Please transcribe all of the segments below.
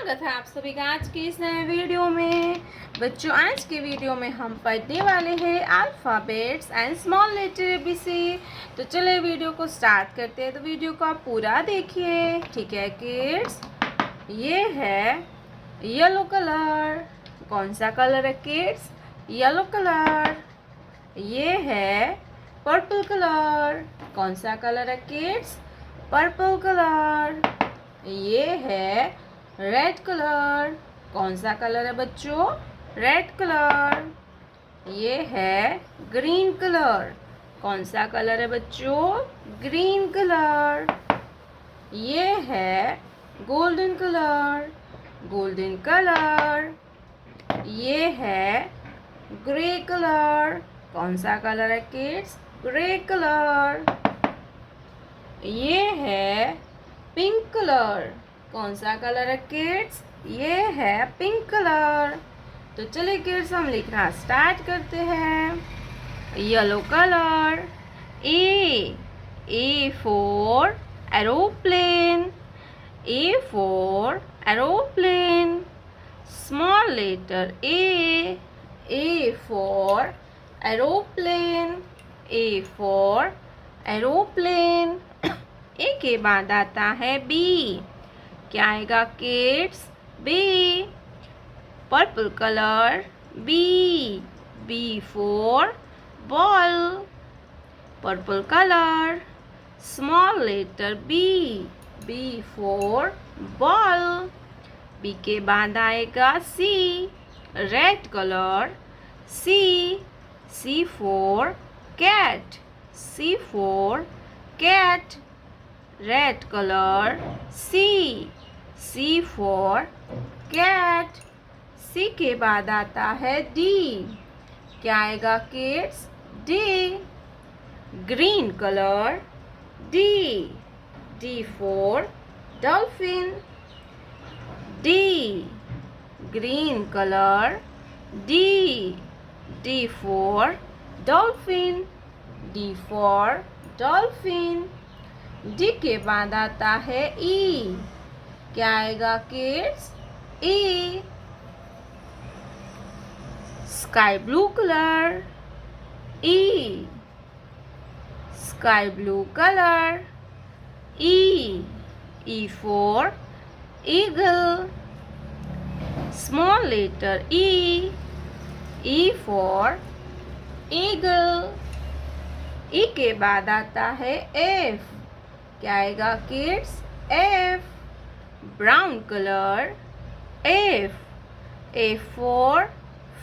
स्वागत है आप सभी का आज की इस नए वीडियो में। बच्चों, आज के वीडियो में हम पढ़ने वाले हैं alphabets and small letter ABC. तो चलिए वीडियो को स्टार्ट करते हैं। तो वीडियो को आप पूरा देखिए, ठीक है किड्स। ये है येलो कलर। कौन सा कलर है किड्स? Yellow colour. ये है पर्पल कलर। कौन सा कलर है किड्स? Purple colour. ये है रेड कलर। कौन सा कलर है बच्चों? Red colour. ये है ग्रीन कलर। कौन सा कलर है बच्चों? Green colour. ये है गोल्डन कलर। Golden colour. ये है ग्रे कलर। कौन सा कलर है किड्स? Grey colour. ये है पिंक कलर। कौन सा कलर है किड्स? ये है पिंक कलर। तो चलिए किड्स, हम लिखना स्टार्ट करते हैं। Yellow colour. A for aeroplane. A for aeroplane. Small letter A for aeroplane. A for aeroplane. A के बाद आता है बी। क्या आएगा kids? B. Purple colour. B for ball. Purple colour. Small letter B for ball. B के बाद आएगा C. Red colour. C for cat. C for cat. Red colour. C for cat. C के बाद आता है D. क्या आएगा kids? D. Green colour. D for dolphin. D. Green colour. D for dolphin. D for dolphin. D के बाद आता है ई। क्या आएगा kids? E. Sky blue colour. E. Sky blue colour. E for eagle. Small letter E for eagle. E के बाद आता है एफ। क्या आएगा kids? F. Brown colour. F for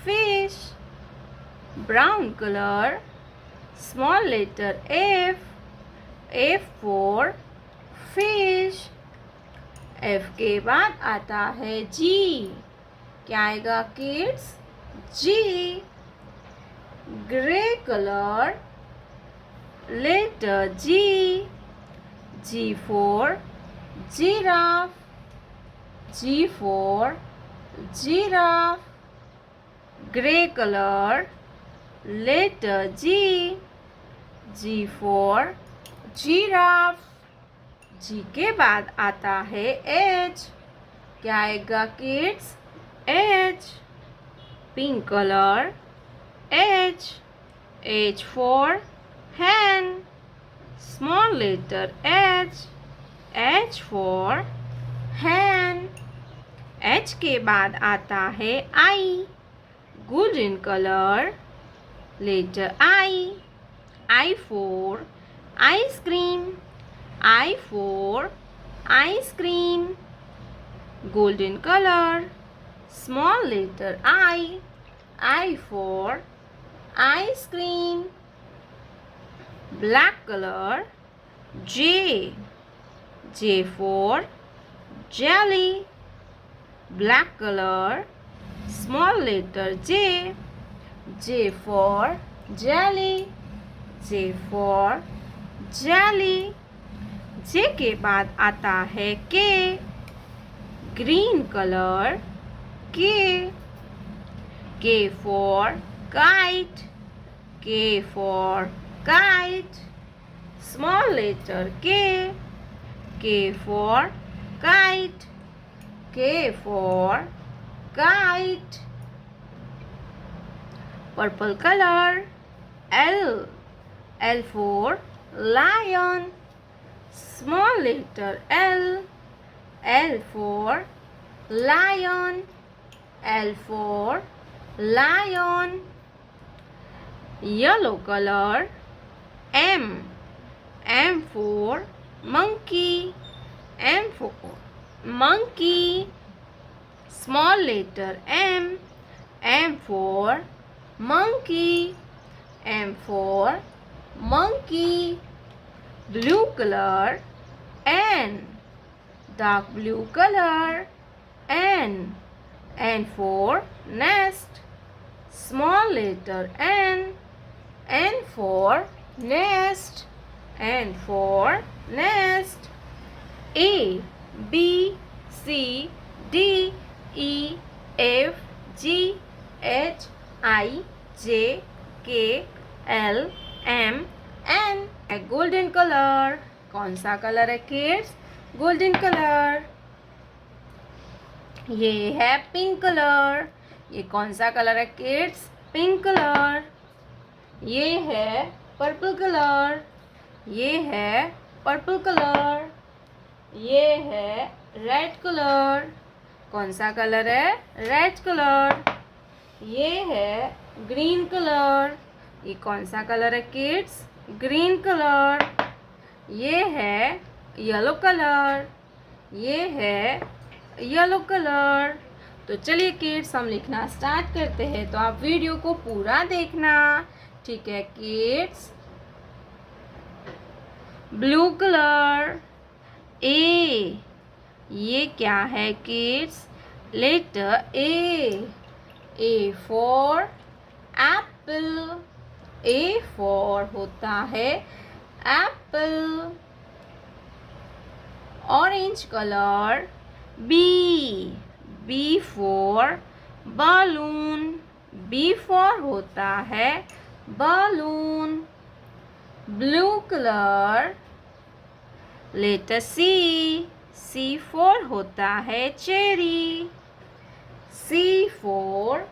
fish. Brown colour. Small letter F for fish. F के बाद आता है जी। क्या आएगा kids? Ji. Grey colour. Letter G for giraffe. G for giraffe. Gray color. Letter G for giraffe. G के बाद आता है H. क्या आएगा kids? H. Pink color. H for hen. Small letter H for hen. H के बाद आता है I. Golden color. Letter I for ice cream. I for ice cream. Golden color. Small letter I for ice cream. Black color. J for jelly. Black color. Small letter J for jelly. J for jelly. J के बाद आता है K. Green color. K for kite. K for kite. Small letter K for kite. K for kite. Purple color. L. L for lion. Small letter L. L for lion. L for lion. Yellow color. M. M for monkey. M for monkey. Small letter M. M for monkey. M for monkey. Blue color. N. Dark blue color. N. N for nest. Small letter N. N for nest. N for nest. A, B, C, D, E, F, G, H, I, J, K, L, M, N. Golden colour. कौन सा colour है kids? Golden colour. ये है pink colour. ये कौन सा colour है kids? Pink colour. ये है पर्पल कलर. ये है पर्पल कलर. ये है रेड कलर. कौन सा कलर है? Red colour. ये है ग्रीन कलर. ये कौन सा कलर है किड्स? Green colour. ये है येलो कलर. ये है येलो कलर. तो चलिए किड्स हम लिखना स्टार्ट करते हैं. तो आप वीडियो को पूरा देखना. ठीक है किड्स. Blue colour. ए. ये क्या है kids? Letter A. A for apple. A for होता है apple. Orange colour. B. B for balloon. B for होता है balloon. Blue colour. Letter C. C for होता है cherry. C for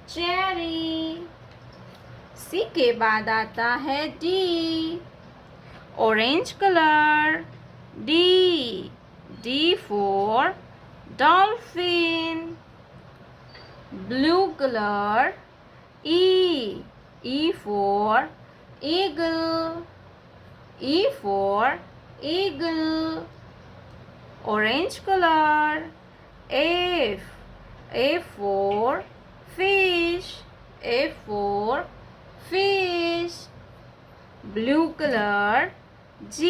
cherry. C के बाद आता है D. Orange colour. D. D for dolphin. Blue colour. E. E for eagle. E for eagle. Orange colour. F. F for fish. F for fish. Blue color. G.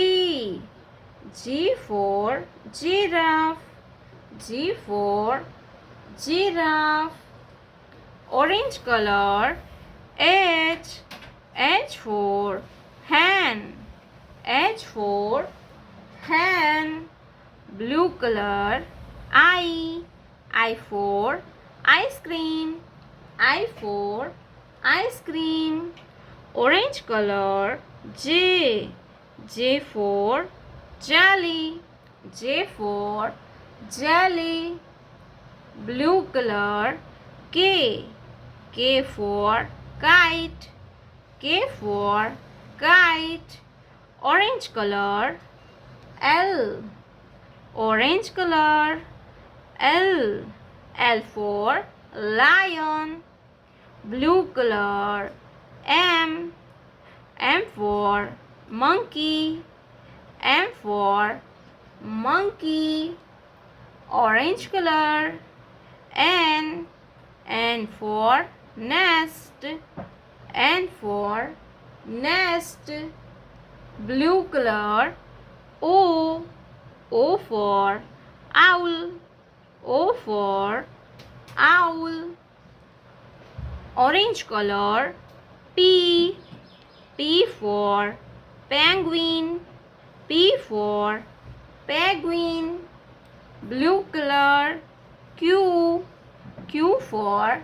G for giraffe. G for giraffe. Orange color. H. H for hen. H for hen. Blue color. I. I for ice cream. I for ice cream. Orange color. J. J for jelly. J for jelly. Blue color. K. K for kite. K for kite. Orange color. L. Orange color. L. L for lion. Blue color. M. M for monkey. M for monkey. Orange color. N. N for nest. N for nest. Blue color. O. O for owl. O for owl. Orange color. P. P for penguin. P for penguin. Blue color. Q. Q for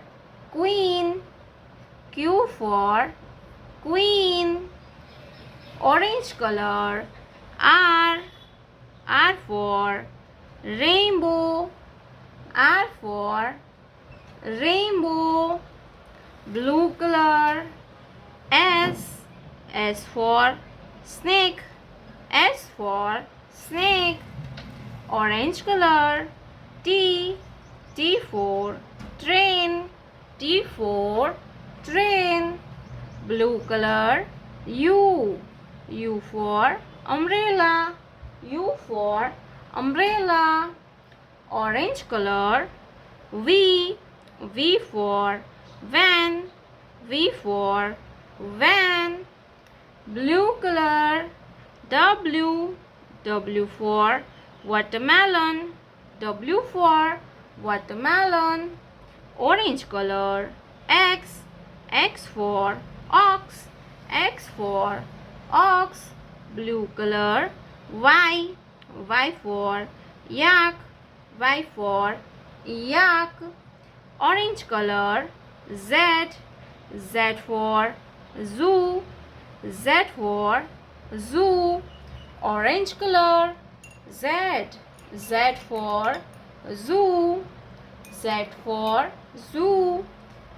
queen. Q for queen. Orange color. R. R for rainbow. R for rainbow. Blue color. S for snake. S for snake. Orange color. T for train. T for train. Blue color. U for umbrella. U for umbrella. Orange color. V for van. V for van. Blue color. W for watermelon. W for watermelon. Orange color. X for ox. X for ox. Blue color. Y for yak. Y for yak. Orange color. Z for zoo. Z for zoo. Orange color. Z for zoo. Z for zoo.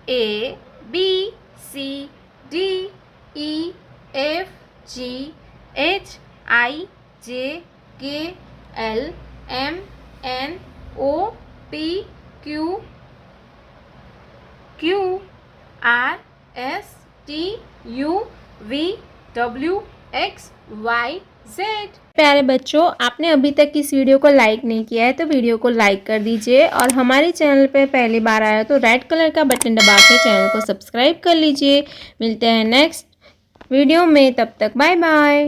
A B C D E F G H I J K L M N O P Q R S T U V W X Y Z। प्यारे बच्चों, आपने अभी तक इस video को like नहीं किया है तो वीडियो को लाइक कर दीजिए और हमारे चैनल पे पहली बार आया तो रेड कलर का बटन दबा के चैनल को सब्सक्राइब कर लीजिए। मिलते हैं नेक्स्ट वीडियो में, तब तक बाय बाय।